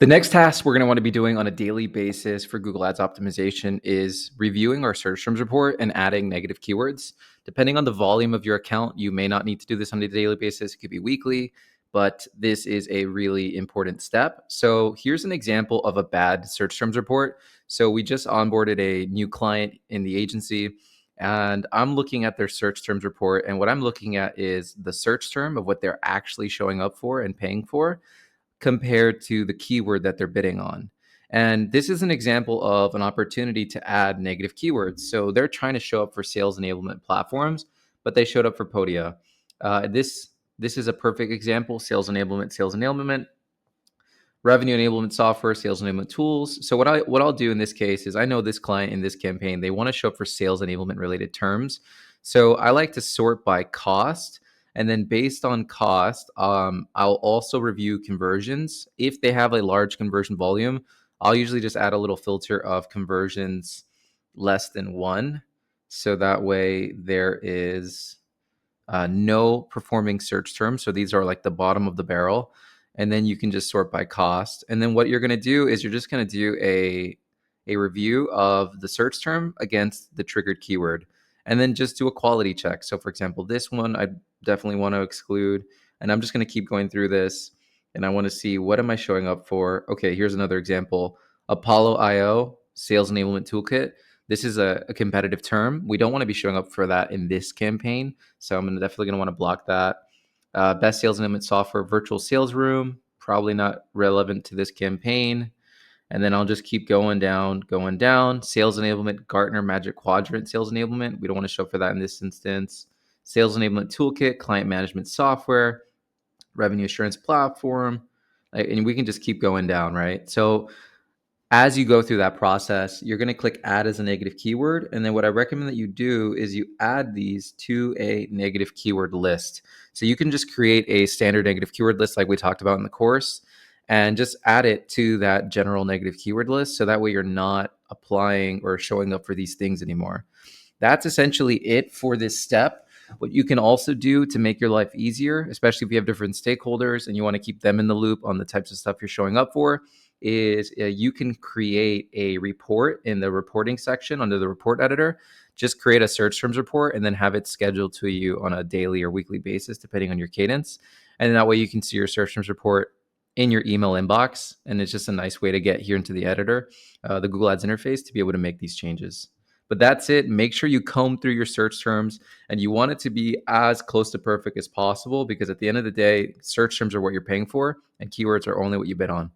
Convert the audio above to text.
The next task we're going to want to be doing on a daily basis for Google Ads optimization is reviewing our search terms report and adding negative keywords. Depending on the volume of your account, you may not need to do this on a daily basis. It could be weekly, but this is a really important step. So here's an example of a bad search terms report. So we just onboarded a new client in the agency, and I'm looking at their search terms report. And what I'm looking at is the search term of what they're actually showing up for and paying for compared to the keyword that they're bidding on. And this is an example of an opportunity to add negative keywords. So they're trying to show up for sales enablement platforms, but they showed up for Podia. This is a perfect example: sales enablement, revenue enablement software, sales enablement tools. So what I'll do in this case is I know this client in this campaign, they want to show up for sales enablement related terms. So I like to sort by cost. And then based on cost, I'll also review conversions. If they have a large conversion volume, I'll usually just add a little filter of conversions less than 1. So that way there is no performing search terms. So these are like the bottom of the barrel. And then you can just sort by cost. And then what you're going to do is you're just going to do a review of the search term against the triggered keyword. And then just do a quality check. So for example, this one I definitely want to exclude. And I'm just going to keep going through this. And I want to see, what am I showing up for? Okay, here's another example. Apollo IO, Sales Enablement Toolkit. This is a competitive term. We don't want to be showing up for that in this campaign. So I'm definitely going to want to block that. Best sales enablement software, virtual sales room, probably not relevant to this campaign. And then I'll just keep going down. Sales enablement, Gartner Magic Quadrant sales enablement. We don't want to show up for that in this instance. Sales enablement toolkit, client management software, revenue assurance platform. And we can just keep going down, right? So as you go through that process, you're going to click add as a negative keyword. And then what I recommend that you do is you add these to a negative keyword list. So you can just create a standard negative keyword list like we talked about in the course and just add it to that general negative keyword list. So that way you're not applying or showing up for these things anymore. That's essentially it for this step. What you can also do to make your life easier, especially if you have different stakeholders and you want to keep them in the loop on the types of stuff you're showing up for, is you can create a report in the reporting section under the report editor. Just create a search terms report and then have it scheduled to you on a daily or weekly basis, depending on your cadence. And that way you can see your search terms report in your email inbox. And it's just a nice way to get here into the editor, the Google Ads interface, to be able to make these changes. But that's it. Make sure you comb through your search terms, and you want it to be as close to perfect as possible, because at the end of the day, search terms are what you're paying for and keywords are only what you bid on.